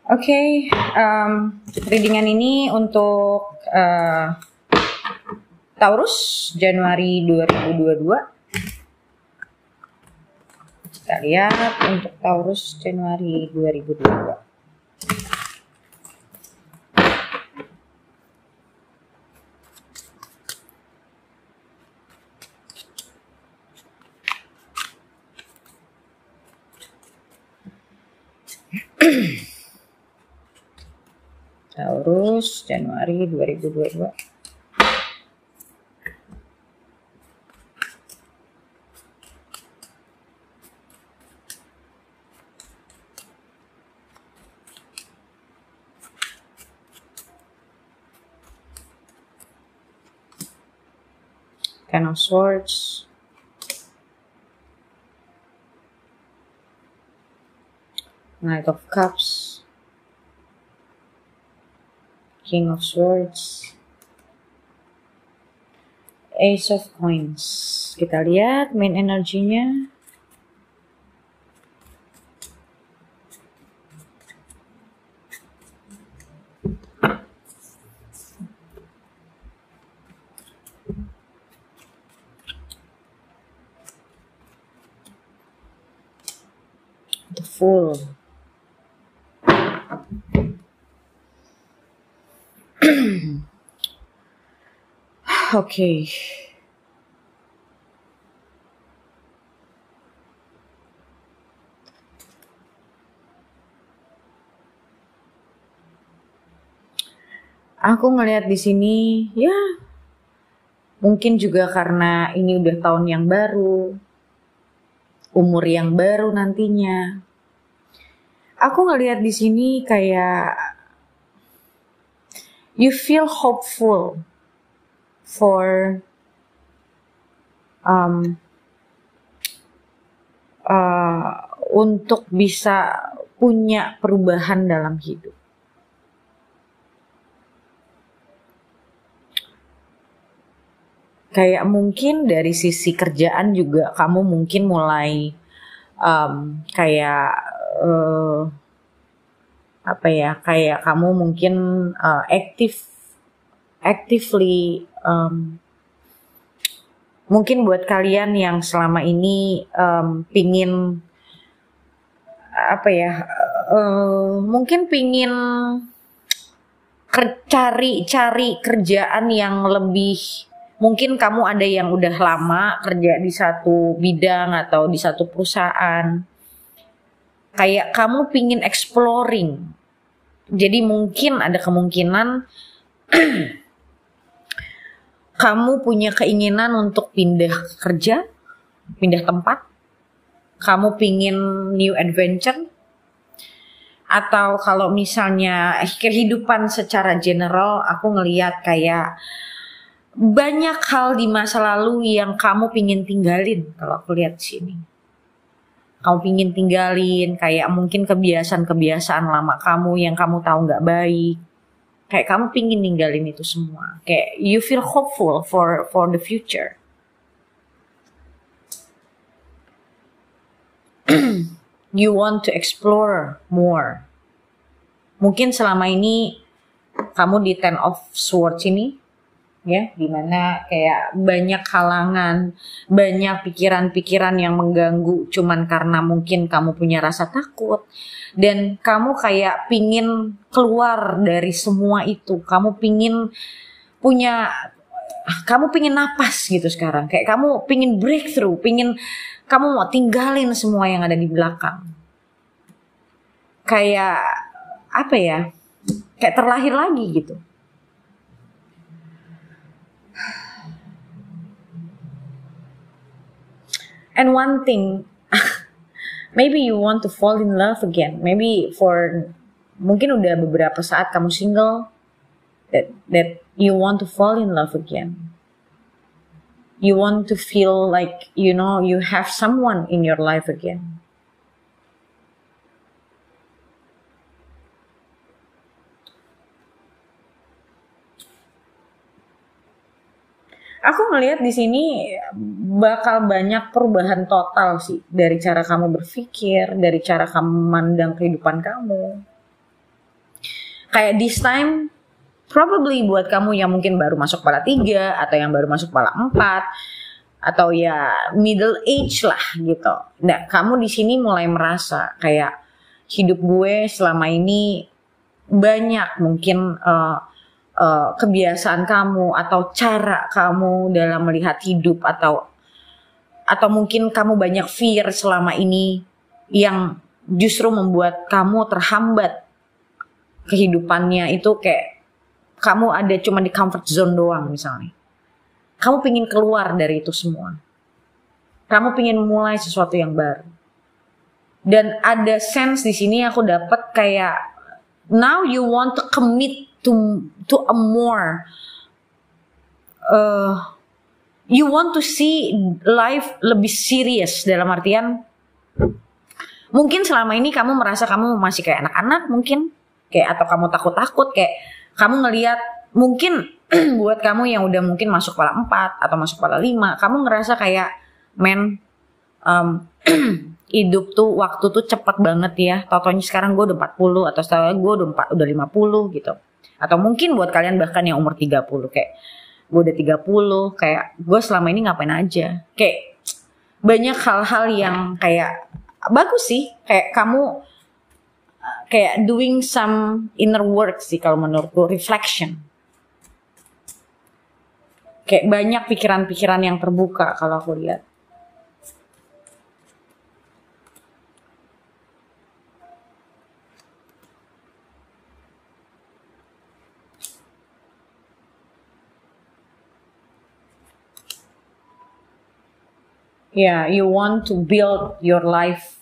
Oke, readingan ini untuk Taurus Januari 2022. Kita lihat untuk Taurus Januari 2022. Taurus Januari 2022. Ten of Swords, Knight of Cups, King of Swords, Ace of Coins. Kita lihat main energinya. The Fool. Oke. Aku ngelihat di sini, ya mungkin juga karena ini udah tahun yang baru, umur yang baru nantinya. Aku ngelihat di sini kayak you feel hopeful for untuk bisa punya perubahan dalam hidup. Kayak mungkin dari sisi kerjaan juga kamu mungkin mulai kayak kayak kamu mungkin actively mungkin buat kalian yang selama ini pingin mungkin pingin cari kerjaan yang lebih, mungkin kamu ada yang udah lama kerja di satu bidang atau di satu perusahaan, kayak kamu pingin exploring. Jadi mungkin ada kemungkinan kamu punya keinginan untuk pindah kerja, pindah tempat. Kamu pingin new adventure. Atau kalau misalnya kehidupan secara general, aku ngelihat kayak banyak hal di masa lalu yang kamu pingin tinggalin. Kalau aku lihat sini, kamu pingin tinggalin kayak mungkin kebiasaan-kebiasaan lama kamu yang kamu tahu nggak baik. Kayak kamu pingin ninggalin itu semua. Kayak you feel hopeful for the future. You want to explore more. Mungkin selama ini kamu di Ten of Swords ini, ya, dimana kayak banyak halangan, banyak pikiran-pikiran yang mengganggu cuman karena mungkin kamu punya rasa takut dan kamu kayak pingin keluar dari semua itu. Kamu pingin napas gitu sekarang, kayak kamu pingin breakthrough, kamu mau tinggalin semua yang ada di belakang, kayak kayak terlahir lagi gitu. And one thing, maybe you want to fall in love again. Maybe mungkin udah beberapa saat kamu single, that you want to fall in love again. You want to feel like, you have someone in your life again. Aku ngelihat di sini bakal banyak perubahan total sih dari cara kamu berpikir, dari cara kamu memandang kehidupan kamu. Kayak this time probably buat kamu yang mungkin baru masuk kepala 3 atau yang baru masuk kepala 4 atau ya middle age lah gitu. Nah, kamu di sini mulai merasa kayak hidup gue selama ini banyak mungkin kebiasaan kamu atau cara kamu dalam melihat hidup atau mungkin kamu banyak fear selama ini yang justru membuat kamu terhambat kehidupannya itu, kayak kamu ada cuma di comfort zone doang misalnya. Kamu pingin keluar dari itu semua. Kamu pingin mulai sesuatu yang baru. Dan ada sense di sini aku dapat kayak now you want to commit to a more you want to see life lebih serious, dalam artian mungkin selama ini kamu merasa kamu masih kayak anak-anak mungkin, kayak atau kamu takut-takut, kayak kamu ngelihat mungkin buat kamu yang udah mungkin masuk kepala 4 atau masuk kepala 5, kamu ngerasa kayak hidup tuh, waktu tuh cepat banget ya. Totonya sekarang gue udah 40 atau setelah gue udah 50 gitu. Atau mungkin buat kalian bahkan yang umur 30, kayak gue udah 30, kayak gue selama ini ngapain aja. Kayak banyak hal-hal yang kayak bagus sih, kayak kamu kayak doing some inner work sih kalau menurutku, reflection. Kayak banyak pikiran-pikiran yang terbuka kalau aku lihat. Yeah, you want to build your life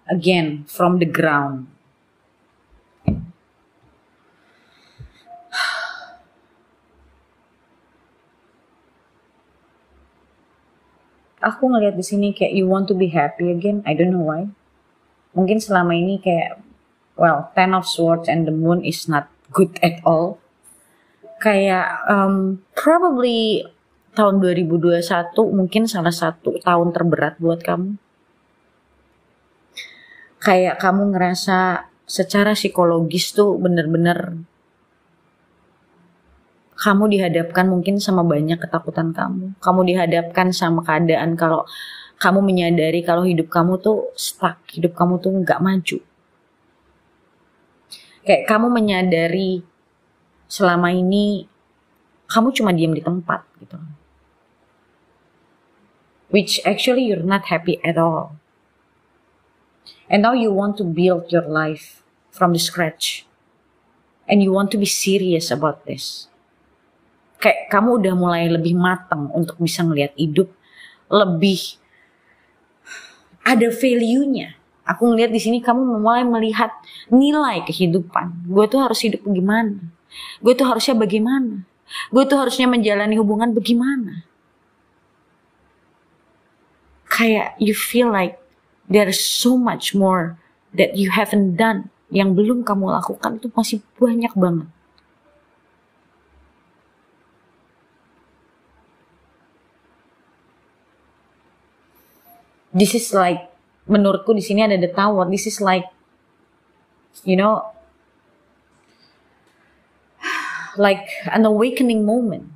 again from the ground. Aku ngelihat di sini kayak you want to be happy again. I don't know why. Mungkin selama ini kayak, well, Ten of Swords and the Moon is not good at all. Kayak probably tahun 2021 mungkin salah satu tahun terberat buat kamu. Kayak kamu ngerasa secara psikologis tuh bener-bener kamu dihadapkan mungkin sama banyak ketakutan kamu. Kamu dihadapkan sama keadaan kalau kamu menyadari kalau hidup kamu tuh stuck, hidup kamu tuh nggak maju. Kayak kamu menyadari selama ini kamu cuma diam di tempat gitu. Which actually you're not happy at all. And now you want to build your life from the scratch. And you want to be serious about this. Kayak kamu udah mulai lebih matang untuk bisa ngelihat hidup lebih ada value-nya. Aku ngelihat di sini kamu mulai melihat nilai kehidupan. Gue tuh harus hidup bagaimana? Gue tuh harusnya bagaimana? Gue tuh harusnya menjalani hubungan bagaimana? Kayak you feel like there is so much more that you haven't done. Yang belum kamu lakukan itu masih banyak banget. This is like, menurutku di sini ada the Tower. This is like, you know, like an awakening moment.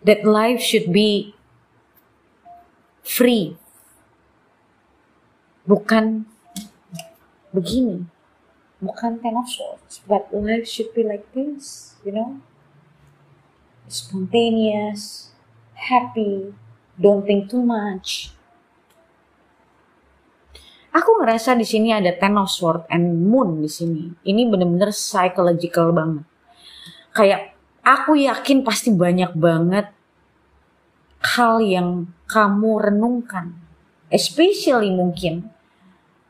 That life should be free. Bukan begini. Bukan Ten of Swords. But life should be like this, you know. Spontaneous, happy, don't think too much. Aku ngerasa di sini ada Ten of Swords and Moon di sini. Ini benar-benar psychological banget. Kayak aku yakin pasti banyak banget hal yang kamu renungkan. Especially mungkin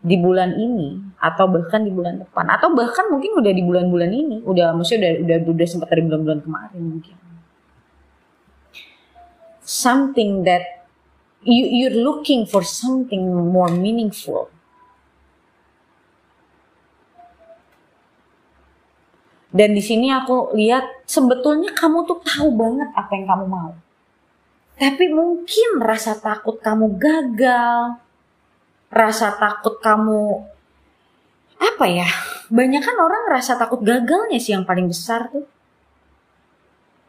di bulan ini atau bahkan di bulan depan atau bahkan mungkin udah di bulan-bulan ini, maksudnya udah sempat dari bulan-bulan kemarin mungkin. Something that you're looking for something more meaningful. Dan di sini aku lihat sebetulnya kamu tuh tahu banget apa yang kamu mau. Tapi mungkin rasa takut kamu gagal, rasa takut kamu apa ya? Banyak kan orang rasa takut gagalnya sih yang paling besar tuh,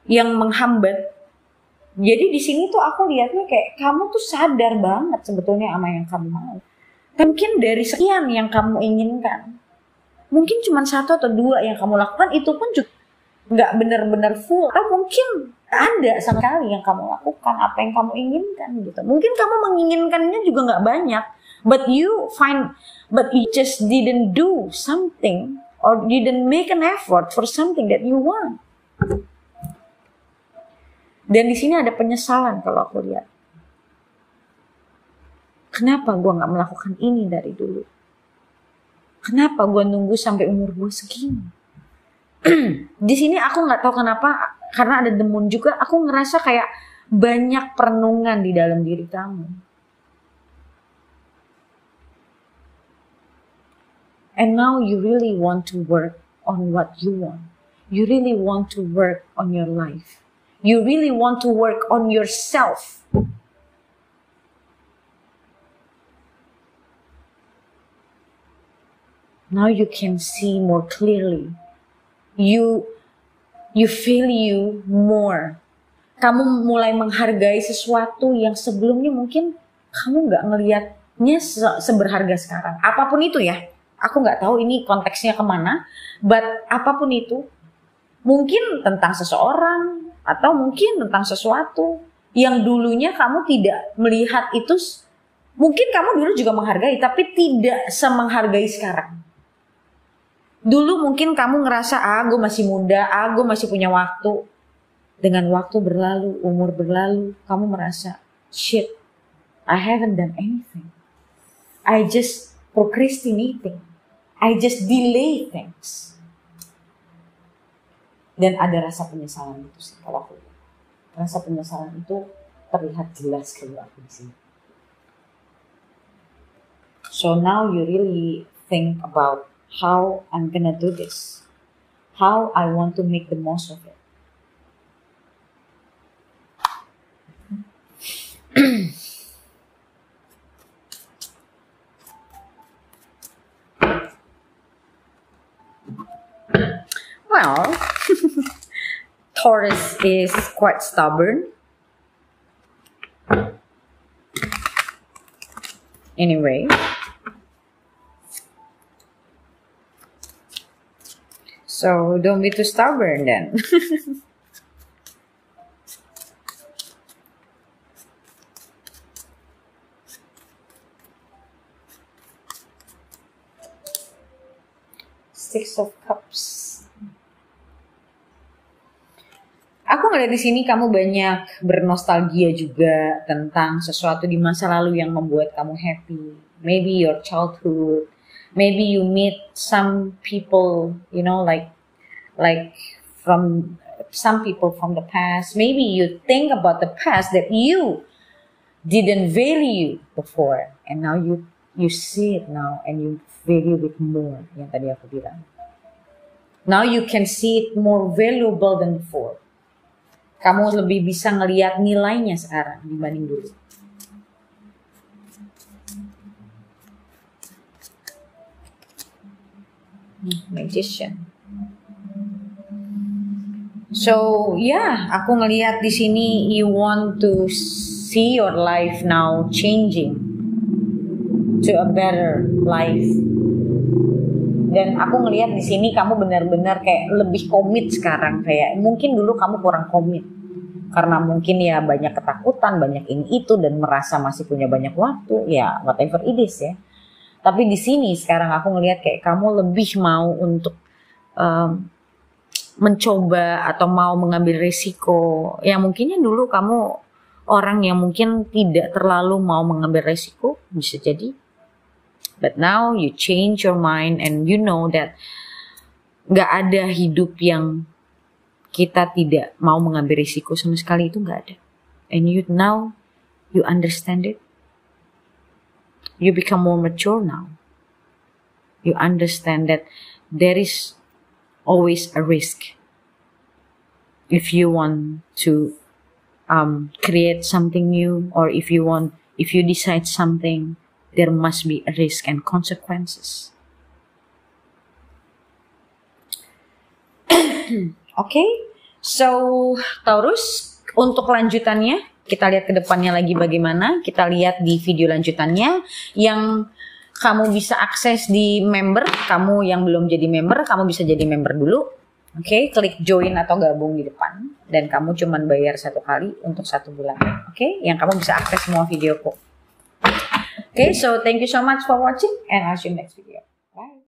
yang menghambat. Jadi di sini tuh aku lihatnya kayak kamu tuh sadar banget sebetulnya sama yang kamu mau. Mungkin dari sekian yang kamu inginkan, mungkin cuma 1 atau 2 yang kamu lakukan, itu pun juga nggak benar-benar full. Atau mungkin ada sama sekali yang kamu lakukan apa yang kamu inginkan gitu. Mungkin kamu menginginkannya juga nggak banyak, but you just didn't do something or didn't make an effort for something that you want. Dan di sini ada penyesalan kalau aku lihat. Kenapa gue nggak melakukan ini dari dulu? Kenapa gue nunggu sampai umur gue segini? Di sini aku nggak tahu kenapa, karena ada demun juga. Aku ngerasa kayak banyak perenungan di dalam diri kamu. And now you really want to work on what you want. You really want to work on your life. You really want to work on yourself. Now you can see more clearly. You feel you more. Kamu mulai menghargai sesuatu yang sebelumnya mungkin kamu nggak ngelihatnya seberharga sekarang. Apapun itu ya. Aku nggak tahu ini konteksnya kemana. But apapun itu, mungkin tentang seseorang atau mungkin tentang sesuatu yang dulunya kamu tidak melihat itu. Mungkin kamu dulu juga menghargai, tapi tidak semenghargai sekarang. Dulu mungkin kamu ngerasa, gue masih muda, gue masih punya waktu. Dengan waktu berlalu, umur berlalu, kamu merasa, shit, I haven't done anything. I just procrastinating. I just delay things. Dan ada rasa penyesalan itu sih kalau aku lihat. Rasa penyesalan itu terlihat jelas kalau aku di sini. So now you really think about how I'm gonna do this. How I want to make the most of it. Well, Taurus is quite stubborn. Anyway. So don't be too stubborn then. Six of Cups. Aku ngeliat di sini kamu banyak bernostalgia juga tentang sesuatu di masa lalu yang membuat kamu happy. Maybe your childhood. Maybe you meet some people, you know, like from some people from the past. Maybe you think about the past that you didn't value before, and now you see it now and you value it more. Yang tadi aku bilang. Now you can see it more valuable than before. Kamu lebih bisa ngelihat nilainya sekarang dibanding dulu. Magician. So, aku ngelihat di sini you want to see your life now changing to a better life. Dan aku ngelihat di sini kamu benar-benar kayak lebih komit sekarang. Kayak mungkin dulu kamu kurang komit. Karena mungkin ya banyak ketakutan, banyak ini itu, dan merasa masih punya banyak waktu. Ya whatever it is ya. Tapi di sini sekarang aku ngelihat kayak kamu lebih mau untuk mencoba atau mau mengambil risiko. Ya mungkinnya dulu kamu orang yang mungkin tidak terlalu mau mengambil risiko. Bisa jadi. But now you change your mind and you know that gak ada hidup yang kita tidak mau mengambil risiko sama sekali, itu gak ada. And now you understand it. You become more mature now. You understand that there is always a risk if you want to create something new, or if you decide something, there must be a risk and consequences. Okay, so Taurus, untuk lanjutannya kita lihat ke depannya lagi bagaimana. Kita lihat di video lanjutannya yang kamu bisa akses di member. Kamu yang belum jadi member, kamu bisa jadi member dulu. Oke, klik join atau gabung di depan. Dan kamu cuman bayar 1 kali untuk 1 bulan. Oke, yang kamu bisa akses semua videoku. Okay, so thank you so much for watching and I'll see you next video.